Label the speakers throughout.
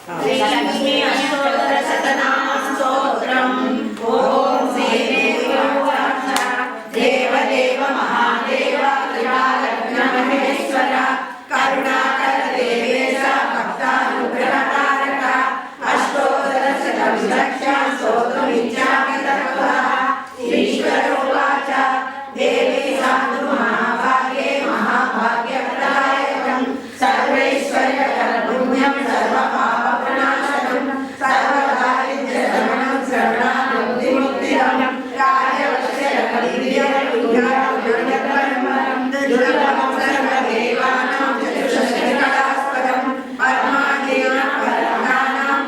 Speaker 1: श्रीलक्ष्मी अष्टोत्तर शतनाम स्तोत्रम्। ओम श्रीदेवाच देवदेव महादेव कृपालग्न महेश्वर करुणाकर देवेश भक्तानुग्रहकारक अष्टोत्तर शतं लक्ष्य स्तोत्रमिच्छामि तत्त्वः। ईश्वर उवाच देवी साधु महाभागे महाभाग्यप्रदायकं सर्वैश्वर्यकरपुण्यं सर्वपापप्रणाशनं सर्वदारिद्र्यशमनं शरणागतिमुक्तिदं कार्यवश्यकविद्याविद्याविद्यापरमं दुर्लभं सर्वदेवानां चतुष्षष्टिकलास्पदं पद्मादीनां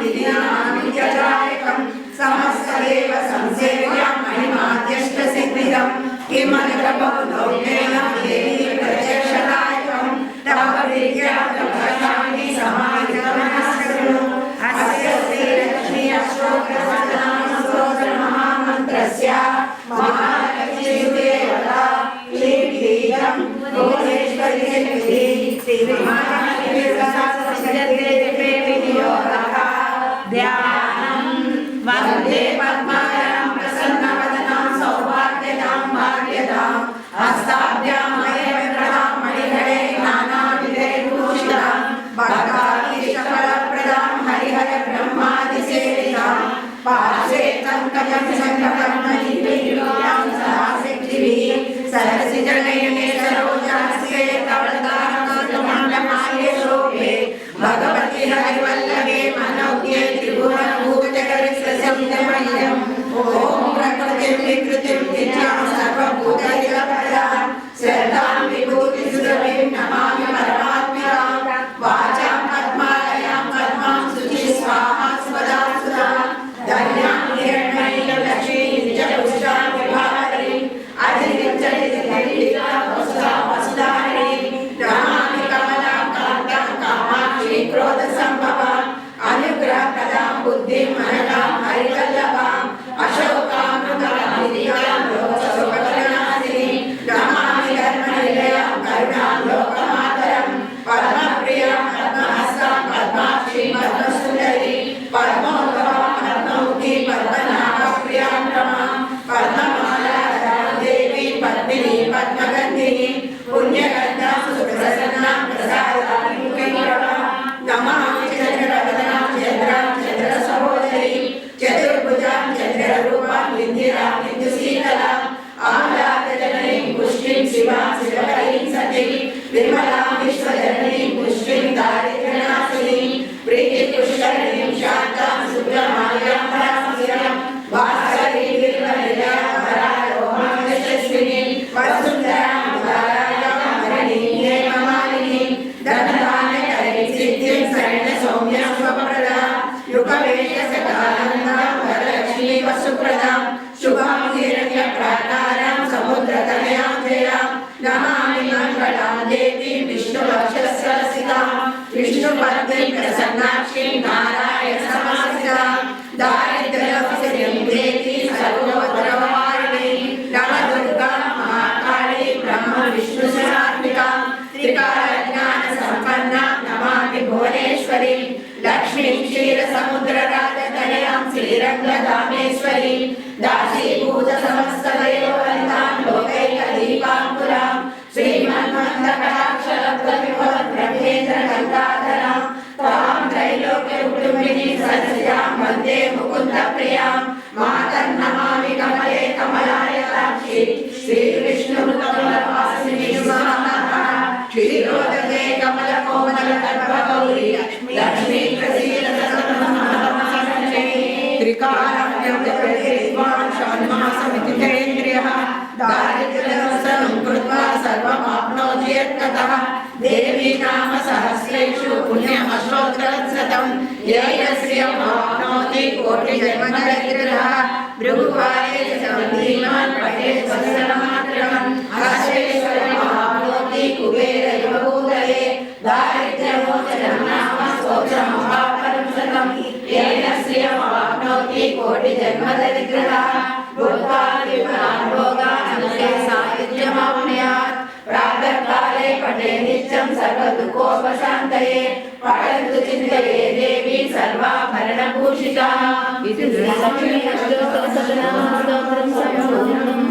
Speaker 1: विधिनामित्यजायकं समस्तदेव संसेव्यं महिमाद्यष्टसिद्धिदं किमनुग्रहबहुदौर्येण देवी प्रत्यक्षदायकं तव विज्ञातभाषाणि समाहितमनस्कनु। अस्य श्रीलक्ष्मी अष्टोत्तरशतनाम स्तोत्रमहामन्त्रस्य महालक्ष्मीदेवता श्रीबीजं भुवनेश्वरी शक्तिः श्रीमहालक्ष्मीदेवी विनियोगः। ध्यानं वन्दे पद्माकरं प्रसन्नवदनं सौभाग्यदां भाग्यदां हस्ताभ्यां मणिवरदां मणिहरे नानाविधैर्भूषितां भक्ताभीष्टफलप्रदां हरिहर ब्रह्मादिसेवितां पार्श्वे कङ्कजं शङ्खपद्मनिभृतां सदा सिद्धिभिः सरसिजनयने सरोजास्ये कवलदाहकमण्डमाल्ये शोभे भगवति हरिवल्लभे मनोज्ञे त्रिभुवनभूतकरसंस्थमयम्। ॐ प्रकृतिं विकृतिं विद्यां सर्वभूतहितप्रदां श्रद्धां विभूतिसुरभिं नमामि परमात्मिकां। वाचां पद्मालयां पद्मां शुचि स्वाहा स्वदा सुधां धन्यां हिरण्मयीं लक्ष्मीं च पुष्टां विभावरीं अधिरिञ्चलितधरित्रां वसुधारिणीं नमामि कमलां कान्तां कामाक्षीं क्रोधसम्भवां अनुग्रहप्रदां बुद्धिं मनकां हरिवल्लभां अशोकामृतनिधियां लोकशोकनाशिनीं नमामि धर्मनिलयां करुणां लोकमातरं पद्मप्रियां पद्महस्तां पद्माक्षीं पद्मसुन्दरीं पद्मोद्भवां पद्ममुखीं पद्मनाभप्रियां रमां पद्ममालाधरां देवीं पद्मिनीं पद्मगन्धिनीं पुण्यगन्धां सुप्रसन्नां प्रसादां मुखीं रमां नमामि चन्द्रवदनां चन्द्रां चन्द्रसहोदरीं चतुर्भुजां चन्द्ररूपां विन्दिरां विन्दुशीतलां आह्लादजननीं पुष्टिं शिवां शिवकरीं सतीं विमलां विश्वजननीं पुष्टिं दारिद्र्यनाशिनीं प्रीतिपुष्करिणीं शान्तां सुब्रह्मण्यां परास्परां भास्करीं गिरिवरनिलयां वरारोहां यशस्विनीं वसुन्धरां उदारां हरिणीं हेममालिनीं धनधान्यकरीं सिद्धिं शरण्यसौम्यां स्वप्रदां युगवेशसकानन्दां वरलक्ष्मीं वसुप्रदां शुभां हिरण्यप्राकारां समुद्रतनयां जयां नमामि मङ्गलां देवीं विष्णुवक्षस्थलस्थितां विष्णुपत्नीं प्रसन्नाक्षीं नारायणसमाश्रितां दारिद्र्यनाशिनीं देवीं सर्वोपद्रवहारिणीं नवदुर्गां महाकालीं ब्रह्मविष्णुसमात्मिकां त्रिकालज्ञानसम्पन्नां नमामि भुवनेश्वरीं लक्ष्मीं क्षीरसमुद्रराजतनयां श्रीरङ्गधामेश्वरीं दासीभूतसमस्तवयोवनितां लोकैकदीपाङ्कुरां श्रीमन्मन्दकटाक्षलब्धविभवद्ब्रह्मेन्द्रगङ्गाधरां तां त्रैलोक्यकुटुम्बिनीं सत्स्यां वन्दे मुकुन्दप्रियां मातर्नमामि कमले कमलायताक्षी श्रीविष्णुकमलवासिनी स्वाहा क्षीरोदके कमलकोमलतत्त्वगौरी लक्ष्मी त्रिकालं यज्ञप्रतिष्ठान् षण्मासमिति चैन्द्रियः दारिद्र्यनाशनं कृत्वा सर्वमाप्नोति यत्ततः देवी नाम सहस्रेषु पुण्यमष्टोत्तरशतं येन श्रियमाप्नोति कोटिजन्मदरिद्रः भृगुवारे धीमान् पठेत् वत्सरमात्रम् अश्वेश्वरमाप्नोति कुबेरैव भूतले दारिद्र्यमोचनं नाम स्तोत्रमहापरं शतम् येन श्रियमाप्नोति कोटिजन्मदरिद्रः भूत्वा विमलान् भोगान् सायुज्यमाप्नुयात् प्रातःकाले पठेत् नित्यं सर्वदुःखोपशान्तये पठन्तु चिन्तये देवी सर्वाभरणभूषिता इति श्रीलक्ष्मी अष्टोत्तरशतनामस्तोत्रं सम्पूर्णम्।